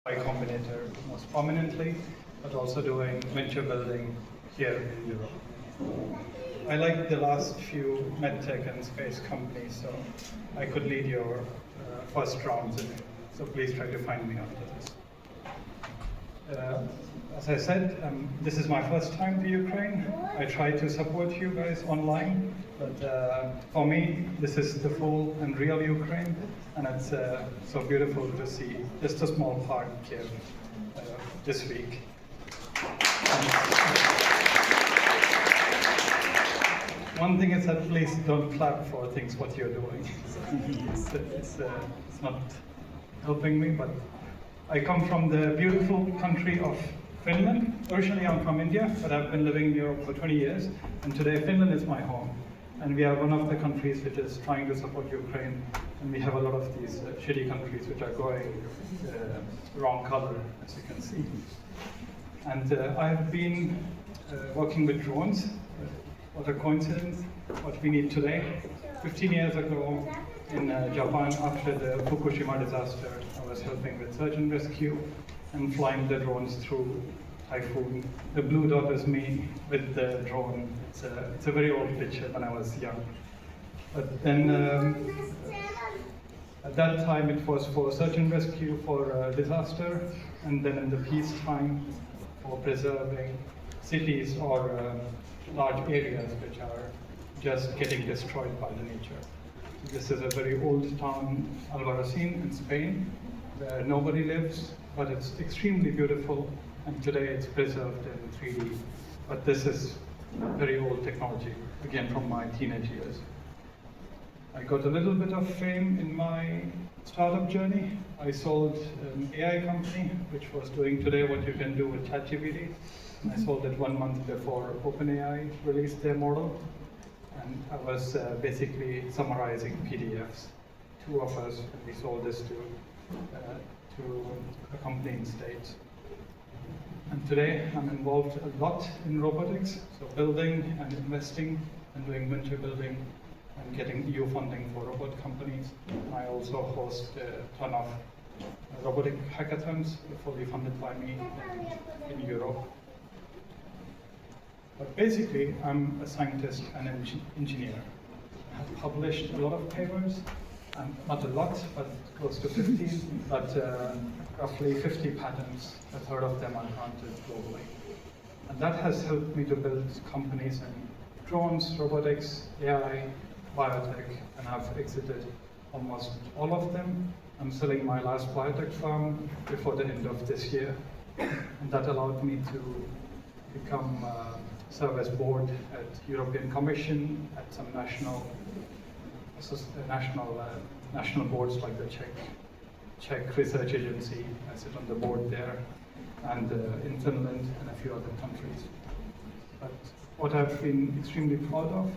Y Combinator most prominently, but also doing venture building here in Europe. I like the last few medtech and space companies, so I could lead your first rounds in it. So please try to find me after this. As I said, this is my first time to Ukraine. I try to support you guys online, but for me, this is the full and real Ukraine, and it's so beautiful to see just a small part here this week. One thing is that please don't clap for things what you're doing. it's not helping me, but I come from the beautiful country of Finland. Originally I'm from India, but I've been living in Europe for 20 years, and today Finland is my home. And we are one of the countries which is trying to support Ukraine, and we have a lot of these shitty countries which are going wrong color, as you can see. And I have been working with drones. What a coincidence, what we need today. 15 years ago in Japan, after the Fukushima disaster, I was helping with search and rescue and flying the drones through typhoon. The blue dot is me with the drone. It's a very old picture when I was young. But then at that time it was for search and rescue for disaster, and then in the peacetime for preserving cities or large areas which are just getting destroyed by the nature. This is a very old town, Albarracin in Spain, where nobody lives, but it's extremely beautiful, and today it's preserved in 3D. But this is very old technology, again from my teenage years. I got a little bit of fame in my startup journey. I sold an AI company, which was doing today what you can do with ChatGPT. I sold it 1 month before OpenAI released their model. And I was basically summarizing PDFs. Two of us, and we sold this to a company in States. And today I'm involved a lot in robotics, so building and investing and doing venture building and getting EU funding for robot companies. I also host a ton of robotic hackathons, fully funded by me in Europe. But basically, I'm a scientist and an engineer. I have published a lot of papers, not a lot, but close to 15, but roughly 50 patents. A third of them are granted globally. And that has helped me to build companies in drones, robotics, AI, biotech, and I've exited almost all of them. I'm selling my last biotech firm before the end of this year, and that allowed me to become service board at European Commission, at some national boards like the Czech Research Agency. I sit on the board there, and in Finland and a few other countries. But what I've been extremely proud of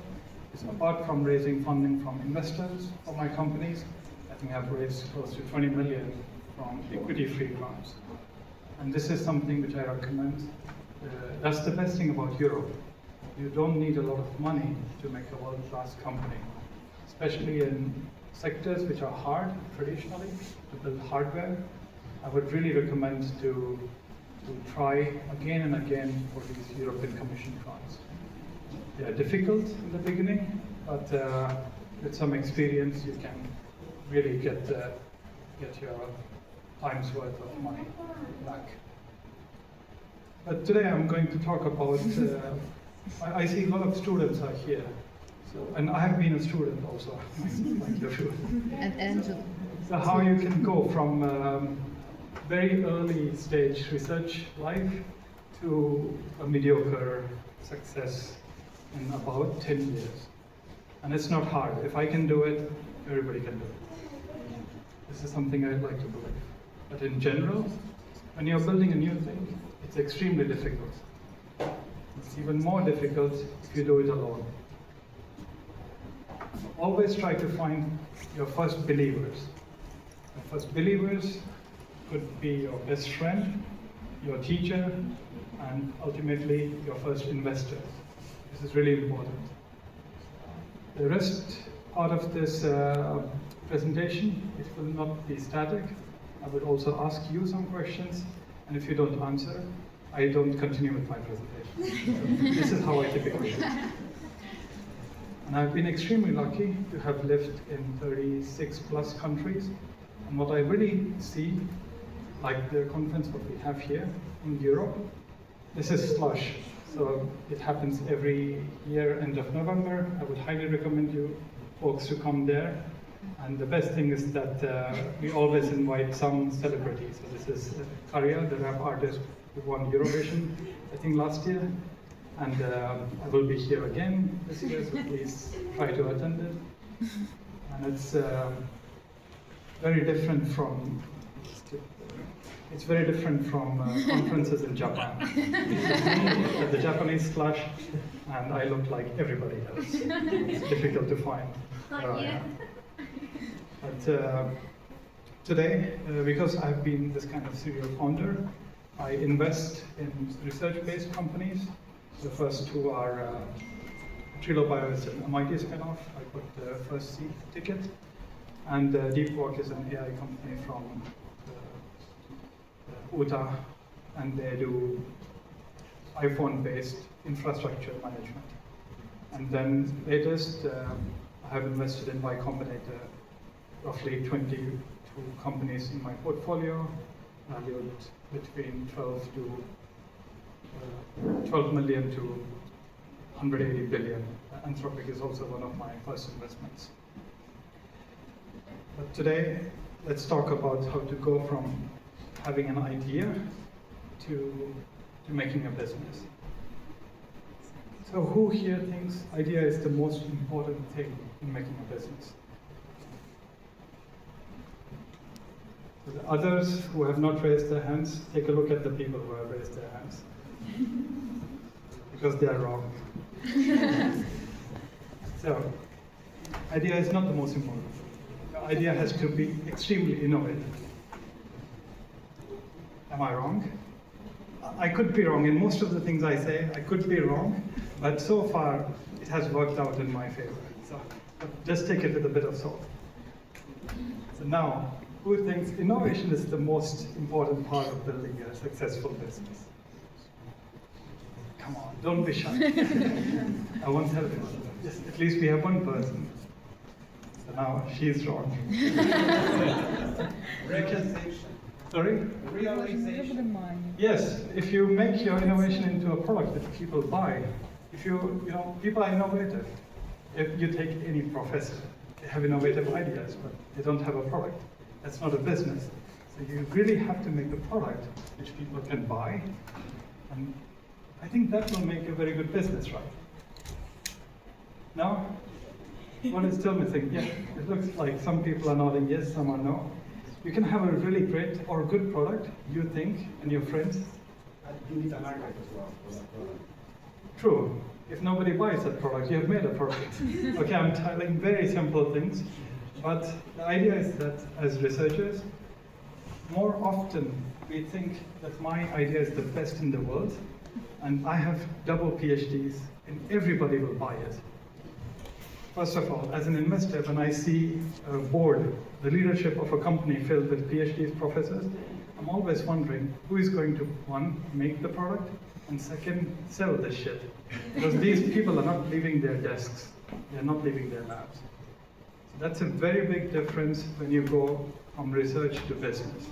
is, apart from raising funding from investors for my companies, I think I've raised close to 20 million from equity-free grants. And this is something which I recommend. That's the best thing about Europe. You don't need a lot of money to make a world-class company, especially in sectors which are hard traditionally to build hardware. I would really recommend to try again and again for these European Commission grants. They are difficult in the beginning, but with some experience you can really get your time's worth of money back. But today I'm going to talk about, I see a lot of students are here, and I have been a student also, like you. And Angela. So how you can go from very early stage research life to a mediocre success in about 10 years. And it's not hard. If I can do it, everybody can do it. This is something I'd like to believe. But in general, when you're building a new thing, it's extremely difficult. It's even more difficult if you do it alone. Always try to find your first believers. Your first believers could be your best friend, your teacher, and ultimately your first investors. This is really important. The rest part of this presentation, it will not be static. I would also ask you some questions, and if you don't answer, I don't continue with my presentation. So this is how I typically do it. And I've been extremely lucky to have lived in 36 plus countries. And what I really see, like the conference that we have here in Europe, this is slush. So it happens every year, end of November. I would highly recommend you folks to come there. And the best thing is that we always invite some celebrities. So this is Karya, the rap artist who won Eurovision, I think last year. And I will be here again this year, so please try to attend it. And it's very different from conferences in Japan. At the Japanese slush, and I look like everybody else. It's difficult to find. But today, because I've been this kind of serial founder, I invest in research-based companies. The first two are Trilo Bio is an MIT spinoff. I put the first seed ticket. And DeepWalk is an AI company from Utah, and they do iPhone-based infrastructure management. And then latest, I have invested in Y Combinator, roughly 22 companies in my portfolio, valued between 12 million to 180 billion. Anthropic is also one of my first investments. But today, let's talk about how to go from having an idea to making a business. So who here thinks idea is the most important thing in making a business? So the others who have not raised their hands, take a look at the people who have raised their hands. Because they are wrong. So, idea is not the most important. The idea has to be extremely innovative. Am I wrong? I could be wrong. In most of the things I say, I could be wrong, but so far it has worked out in my favor. So just take it with a bit of salt. So now, who thinks innovation is the most important part of building a successful business? Come on, don't be shy. I won't tell you. Just at least we have one person. So now she's wrong. Realization. Sorry? Realization. Yes, if you make your innovation into a product that people buy, if people are innovative. If you take any professor, they have innovative ideas, but they don't have a product. That's not a business. So you really have to make a product which people can buy. And I think that will make a very good business, right? No? One is still missing. Yeah, it looks like some people are nodding yes, some are no. You can have a really great or good product, you think, and your friends. You need a market as well for that product. True. If nobody buys that product, you have made a product. Okay, I'm telling very simple things, but the idea is that as researchers, more often we think that my idea is the best in the world, and I have double PhDs, and everybody will buy it. First of all, as an investor, when I see a board, the leadership of a company filled with PhDs, professors, I'm always wondering who is going to, one, make the product, and second, sell this shit. Because these people are not leaving their desks, they're not leaving their labs. So that's a very big difference when you go from research to business.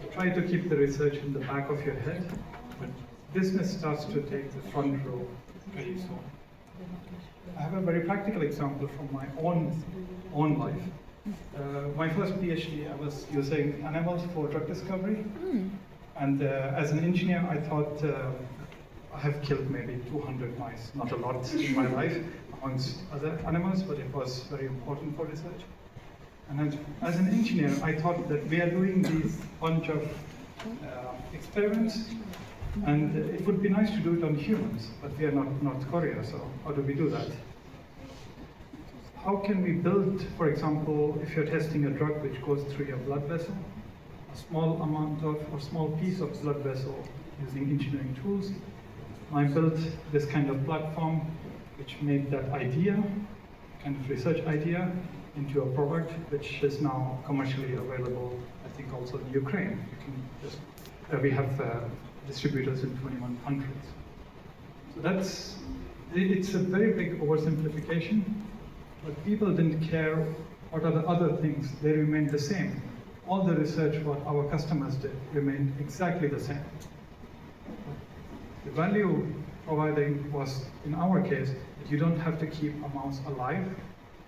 So try to keep the research in the back of your head, but business starts to take the front row very soon. I have a very practical example from my own life. My first PhD, I was using animals for drug discovery. And as an engineer, I thought I have killed maybe 200 mice, not a lot in my life, amongst other animals, but it was very important for research. And as an engineer, I thought that we are doing these bunch of experiments, and it would be nice to do it on humans, but we are not North Korea, so how do we do that? How can we build, for example, if you're testing a drug which goes through your blood vessel, a small amount of, or small piece of blood vessel using engineering tools. I built this kind of platform which made that idea, kind of research idea, into a product which is now commercially available, I think also the Ukraine. You can just, we have distributors in 21 countries. So it's a very big oversimplification, but people didn't care what are the other things. They remained the same. All the research what our customers did remained exactly the same. The value providing was, in our case, that you don't have to keep a mouse alive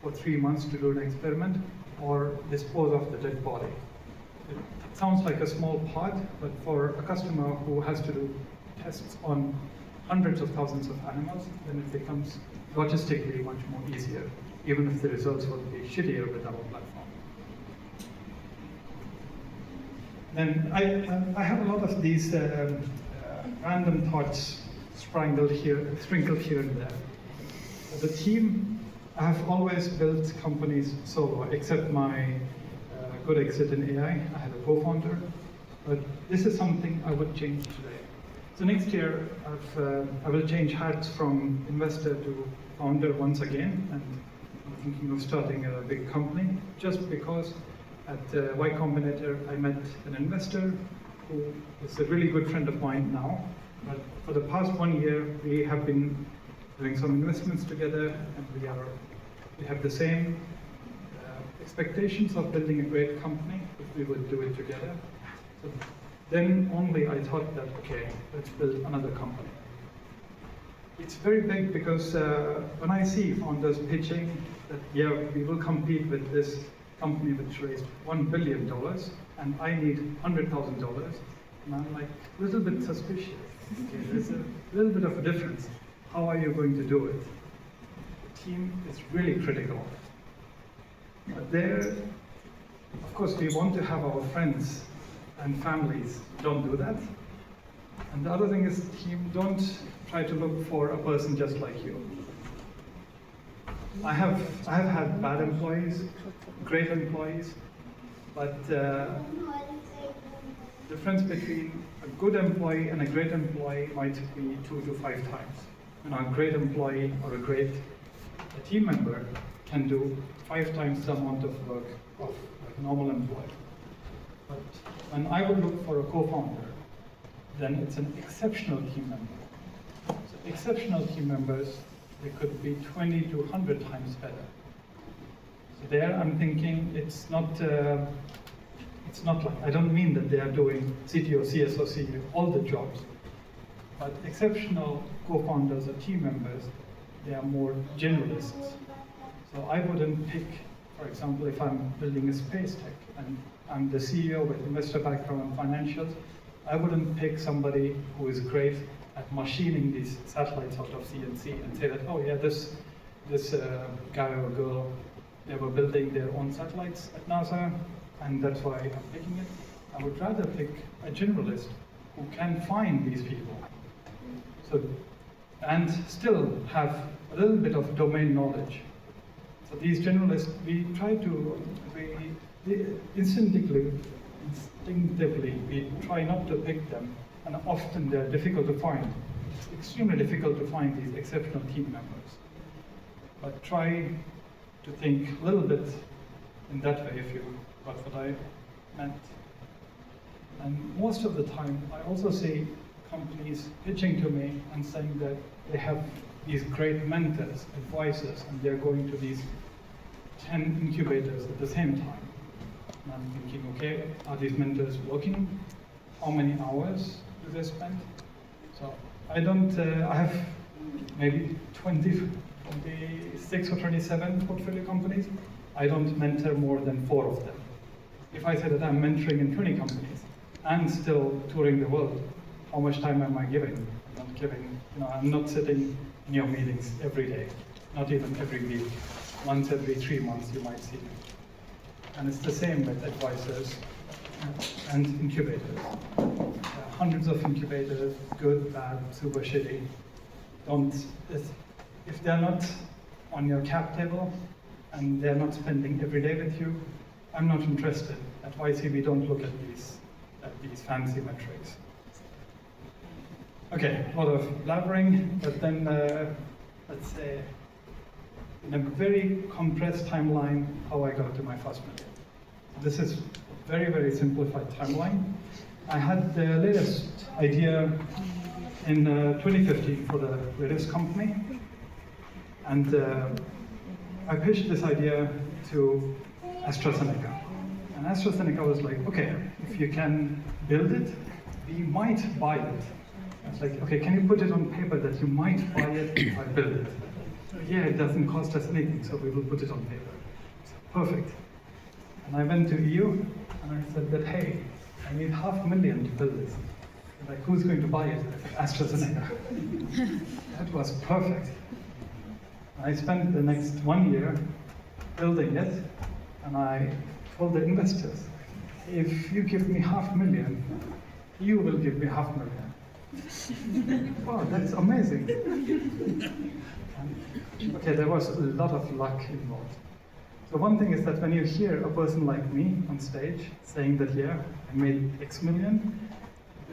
for 3 months to do an experiment or dispose of the dead body. It sounds like a small part, but for a customer who has to do tests on hundreds of thousands of animals, then it becomes logistically much more easier, even if the results will be shittier with our platform. Then I have a lot of these random thoughts sprinkled here and there. The team, I have always built companies solo, except my good exit in AI. I had a co-founder, but this is something I would change today. So next year, I will change hats from investor to founder once again, and I'm thinking of starting a big company, just because at Y Combinator I met an investor who is a really good friend of mine now. But for the past 1 year, we have been doing some investments together, and we have the same expectations of building a great company if we would do it together. So then only I thought that, okay, let's build another company. It's very big because when I see founders pitching that, yeah, we will compete with this company which raised $1 billion and I need $100,000, and I'm like a little bit suspicious. Okay, there's a little bit of a difference. How are you going to do it? The team is really critical. But there, of course, we want to have our friends and families don't do that. And the other thing is, team, don't try to look for a person just like you. I have had bad employees, great employees, but the difference between a good employee and a great employee might be 2 to 5 times. A great employee or a team member can do 5 times the amount of work of like a normal employee. But when I would look for a co-founder, then it's an exceptional team member. So exceptional team members, they could be 20 to 100 times better. So there I'm thinking it's not like, I don't mean that they are doing CTO, CSO, CEO, all the jobs, but exceptional co-founders or team members, they are more generalists. So I wouldn't pick, for example, if I'm building a space tech and I'm the CEO with investor background and financials, I wouldn't pick somebody who is great at machining these satellites out of CNC and say that, oh yeah, this guy or girl, they were building their own satellites at NASA, and that's why I'm picking it. I would rather pick a generalist who can find these people. So, and still have a little bit of domain knowledge. So these generalists, we instinctively, we try not to pick them, and often they're difficult to find. It's extremely difficult to find these exceptional team members. But try to think a little bit in that way if you got what I meant. And most of the time, I also see companies pitching to me and saying that they have these great mentors, advisors, and they're going to these 10 incubators at the same time. And I'm thinking, okay, are these mentors working? How many hours do they spend? So I have maybe 26 or 27 portfolio companies. I don't mentor more than 4 of them. If I say that I'm mentoring in 20 companies and still touring the world, how much time am I giving? I'm not giving, I'm not sitting in your meetings every day, not even every week. Once every 3 months you might see me. And it's the same with advisors and incubators. Hundreds of incubators, good, bad, super shitty. If they're not on your cap table and they're not spending every day with you, I'm not interested. At YC we don't look at these fancy metrics. Okay, a lot of blabbering, but then let's say in a very compressed timeline how I got to my first million. This is very, very simplified timeline. I had the latest idea in 2015 for the latest company, and I pitched this idea to AstraZeneca. And AstraZeneca was like, okay, if you can build it, we might buy it. I was like, okay, can you put it on paper that you might buy it if I build it? So, yeah, it doesn't cost us anything, so we will put it on paper. So, perfect. And I went to EU and I said that, hey, I need $500,000 to build this. They're like, who's going to buy it? I said, AstraZeneca. That was perfect. I spent the next 1 year building it, and I told the investors, if you give me $500,000, you will give me $500,000. Wow, that's amazing. Okay, there was a lot of luck involved. So one thing is that when you hear a person like me on stage saying that, yeah, I made X million,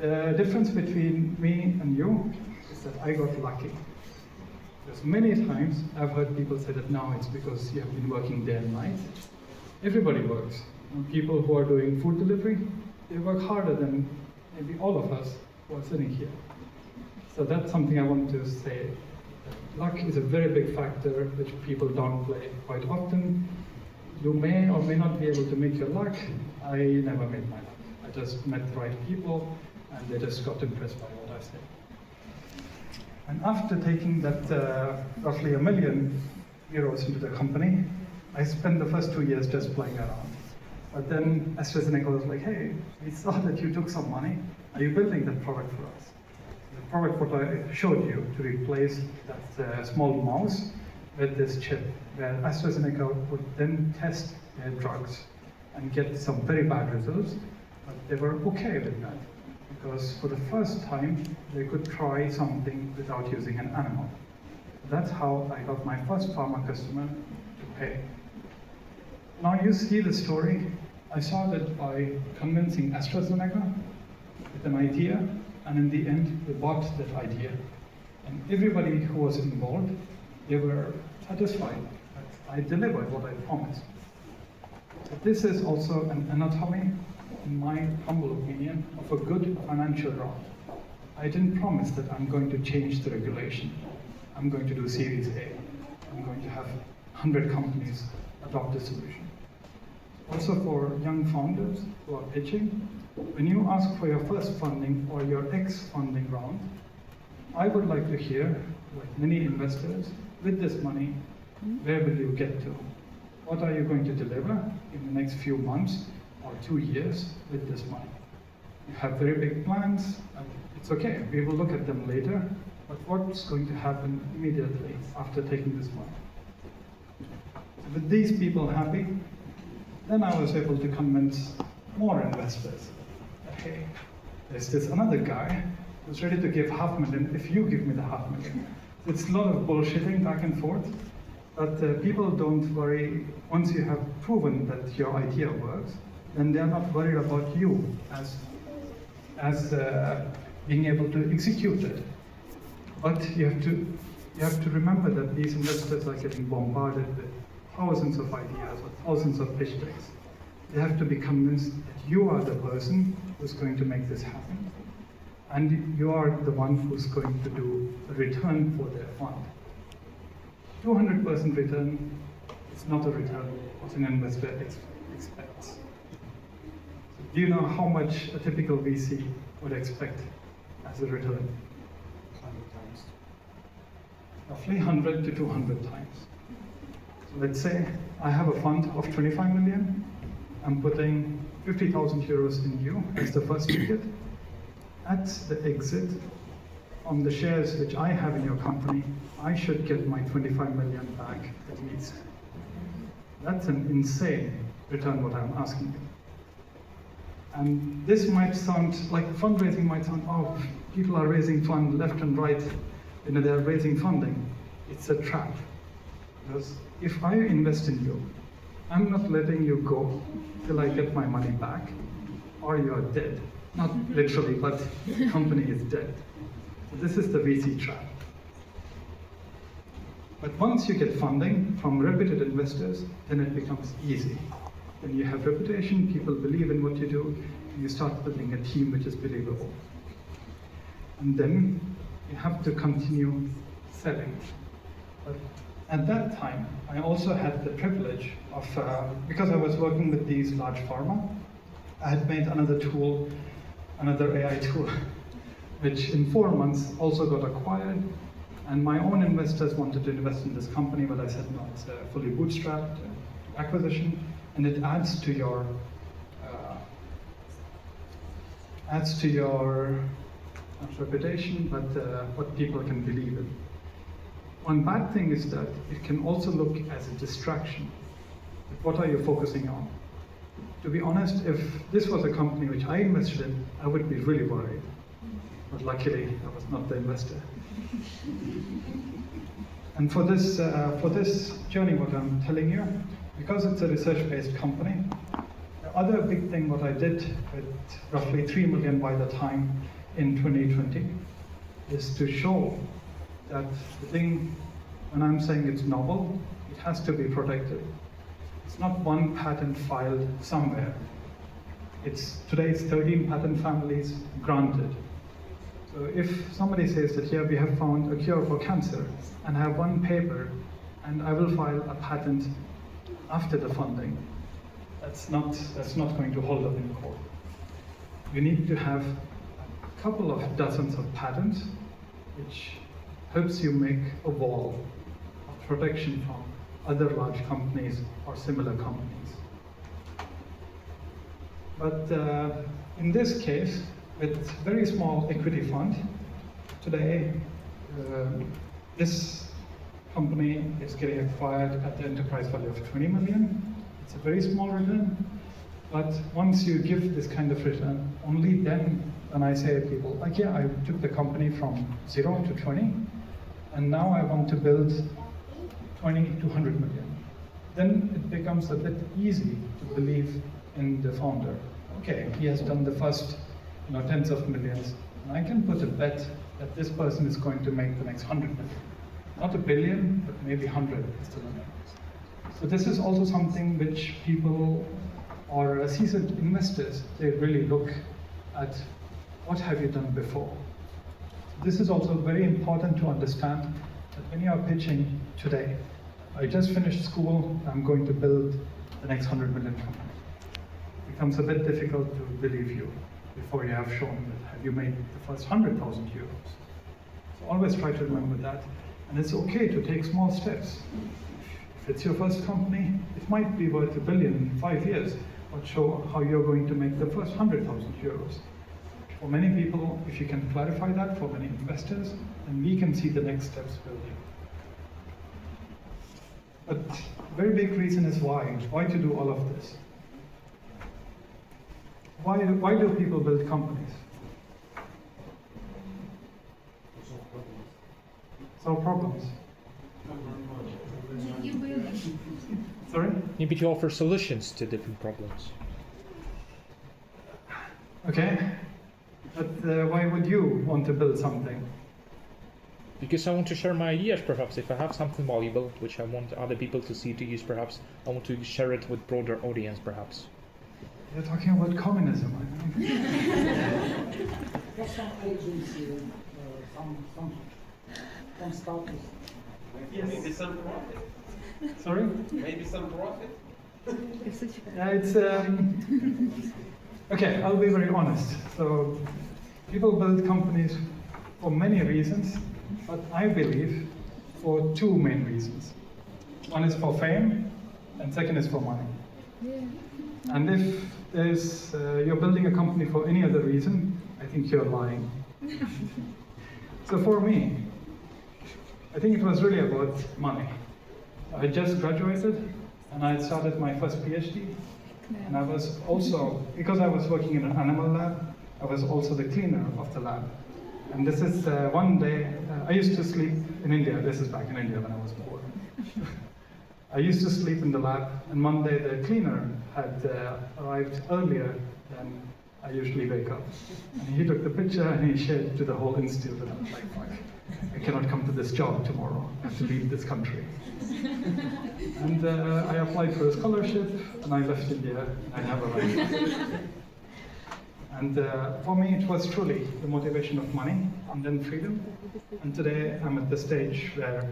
the difference between me and you is that I got lucky. Because many times I've heard people say that now it's because you have been working day and night. Everybody works. People who are doing food delivery, they work harder than maybe all of us who are sitting here. So that's something I want to say. Luck is a very big factor which people downplay quite often. You may or may not be able to make your luck. I never made my luck. I just met the right people and they just got impressed by what I said. And after taking that roughly €1 million into the company, I spent the first 2 years just playing around. But then AstraZeneca was like, hey, we saw that you took some money. Are you building that product for us? The product what I showed you to replace that small mouse with this chip, where AstraZeneca would then test their drugs and get some very bad results, but they were okay with that. Because for the first time, they could try something without using an animal. That's how I got my first pharma customer to pay. Now you see the story. I started by convincing AstraZeneca with an idea, and in the end, they bought that idea. And everybody who was involved, they were satisfied that I delivered what I promised. So this is also an anatomy, in my humble opinion, of a good financial round. I didn't promise that I'm going to change the regulation. I'm going to do Series A. I'm going to have 100 companies adopt the solution. Also for young founders who are pitching, when you ask for your first funding or your X funding round, I would like to hear, like many investors, with this money, where will you get to? What are you going to deliver in the next few months or 2 years with this money? You have very big plans, and it's okay, we will look at them later, but what's going to happen immediately after taking this money? So with these people happy, then I was able to convince more investors that, hey, there's this another guy who's ready to give $500,000 if you give me the $500,000. It's a lot of bullshitting back and forth, but people don't worry. Once you have proven that your idea works, then they're not worried about you as being able to execute it. But you have to remember that these investors are getting bombarded with thousands of ideas or thousands of pitch decks. They have to be convinced that you are the person who's going to make this happen. And you are the one who's going to do a return for their fund. 200% return is not a return what an investor expects. So do you know how much a typical VC would expect as a return? 100 times. Roughly 100 to 200 times. So let's say I have a fund of 25 million. I'm putting 50,000 euros in you as the first ticket. At the exit, on the shares which I have in your company, I should get my 25 million back at least. That's an insane return what I'm asking you. And this might sound like fundraising might sound, oh, people are raising funds left and right, they're raising funding. It's a trap. Because if I invest in you, I'm not letting you go till I get my money back, or you are dead. Not literally, but the company is dead. So this is the VC trap. But once you get funding from reputed investors, then it becomes easy. then you have reputation, people believe in what you do, and you start building a team which is believable. And then you have to continue selling. But at that time, I also had the privilege of, because I was working with these large pharma, I had made another tool, another AI tool, which in 4 months also got acquired. And my own investors wanted to invest in this company, but I said, no, it's a fully bootstrapped acquisition, and it adds to your not reputation, but what people can believe in. One bad thing is that it can also look as a distraction. What are you focusing on? To be honest, if this was a company which I invested in, I would be really worried. But luckily, I was not the investor. And for this journey, what I'm telling you, because it's a research-based company, the other big thing what I did with roughly 3 million by the time in 2020 is to show that the thing, when I'm saying it's novel, it has to be protected. It's not one patent filed somewhere. Today it's 13 patent families granted. So if somebody says that, yeah, we have found a cure for cancer, and I have one paper, and I will file a patent after the funding, that's not going to hold up in court. You need to have a couple of dozens of patents, which helps you make a wall of protection from other large companies or similar companies. But in this case, with very small equity fund, today this company is getting acquired at the enterprise value of 20 million. It's a very small return, but once you give this kind of return, only then when I say to people, like, yeah, I took the company from 0 to 20, and now I want to build 20 to 100 million. Then it becomes a bit easy to believe in the founder. Okay, he has done the first tens of millions, and I can put a bet that this person is going to make the next 100 million. Not a billion, but maybe 100 is the limit. So this is also something which people or seasoned investors, they really look at what have you done before. This is also very important to understand that when you are pitching today, I just finished school, I'm going to build the next 100 million company. It becomes a bit difficult to believe you before you have shown that have you made the first 100,000 euros. So always try to remember that. And it's okay to take small steps. If it's your first company, it might be worth $1 billion in 5 years, but show how you're going to make the first 100,000 euros. For many people, if you can clarify that for many investors, then we can see the next steps building. But very big reason is why to do all of this. Why do people build companies? Solve problems. Sorry? Maybe to offer solutions to different problems. Okay, but why would you want to build something? Because I want to share my ideas, perhaps. If I have something valuable, which I want other people to see, to use, perhaps, I want to share it with broader audience, perhaps. You're talking about communism, I think. There's some agency, some status. Yes. Maybe some profit. Sorry? Maybe some profit. Yeah, it's okay. I'll be very honest. So, people build companies for many reasons, but I believe for 2 main reasons. One is for fame, and second is for money. Yeah. And if you're building a company for any other reason, I think you're lying. So for me, I think it was really about money. I just graduated and I started my first PhD. And I was also, because I was working in an animal lab, I was also the cleaner of the lab. And this is one day, I used to sleep in India. This is back in India when I was poor. I used to sleep in the lab, and one day the cleaner had arrived earlier than I usually wake up. And he took the picture and he shared it to the whole institute, and I was like, fuck, I cannot come to this job tomorrow. I have to leave this country. And I applied for a scholarship, and I left India, and I never went back. And for me, it was truly the motivation of money and then freedom. And today, I'm at the stage where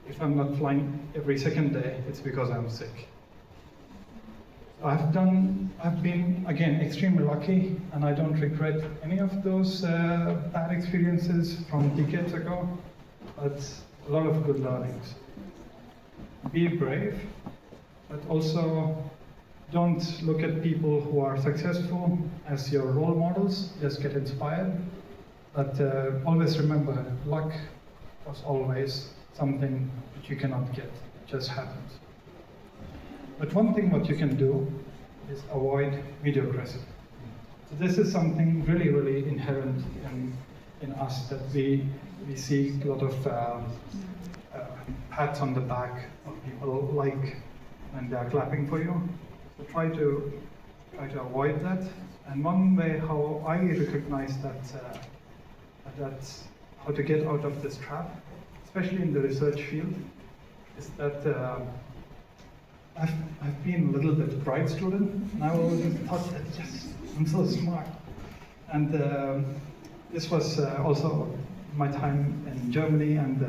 if I'm not flying every second day, it's because I'm sick. I've been, again, extremely lucky, and I don't regret any of those bad experiences from decades ago, but a lot of good learnings. Be brave, but also don't look at people who are successful as your role models, just get inspired. But always remember, luck was always something that you cannot get, it just happens. But one thing what you can do is avoid mediocrity. So this is something really, really inherent in us, that we see a lot of pats on the back of people like when they are clapping for you. So try to avoid that. And one way how I recognize that how to get out of this trap, especially in the research field, is that I've been a little bit a bright student, and I always thought that, yes, I'm so smart. And this was also my time in Germany and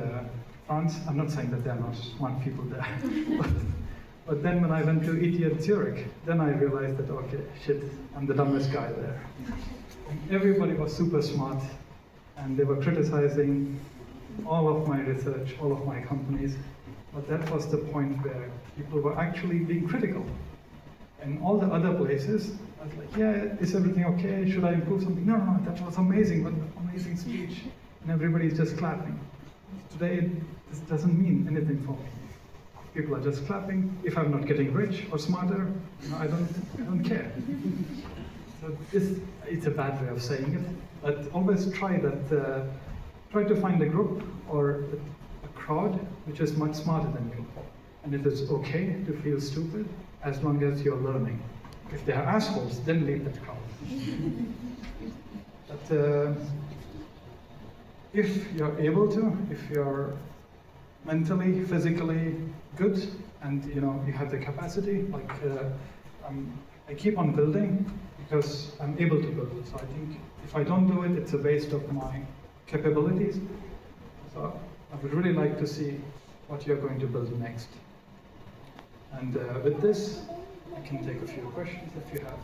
France. I'm not saying that there are not smart people there. But then when I went to ETH Zurich, then I realized that, okay, shit, I'm the dumbest guy there. And everybody was super smart, and they were criticizing all of my research, all of my companies. But that was the point where people were actually being critical. And all the other places, I was like, yeah, is everything okay? Should I improve something? No, no, that was amazing, what an amazing speech. And everybody's just clapping. Today, this doesn't mean anything for me. People are just clapping. If I'm not getting rich or smarter, I don't care. So it's a bad way of saying it, but always try to find a group or a crowd which is much smarter than you. And it is okay to feel stupid as long as you're learning. If they are assholes, then leave that crowd. But if you're able to, if you're mentally, physically good, and you have the capacity, like I keep on building because I'm able to build. So I think if I don't do it, it's a waste of my capabilities. So I would really like to see what you're going to build next. And with this, I can take a few questions if you have.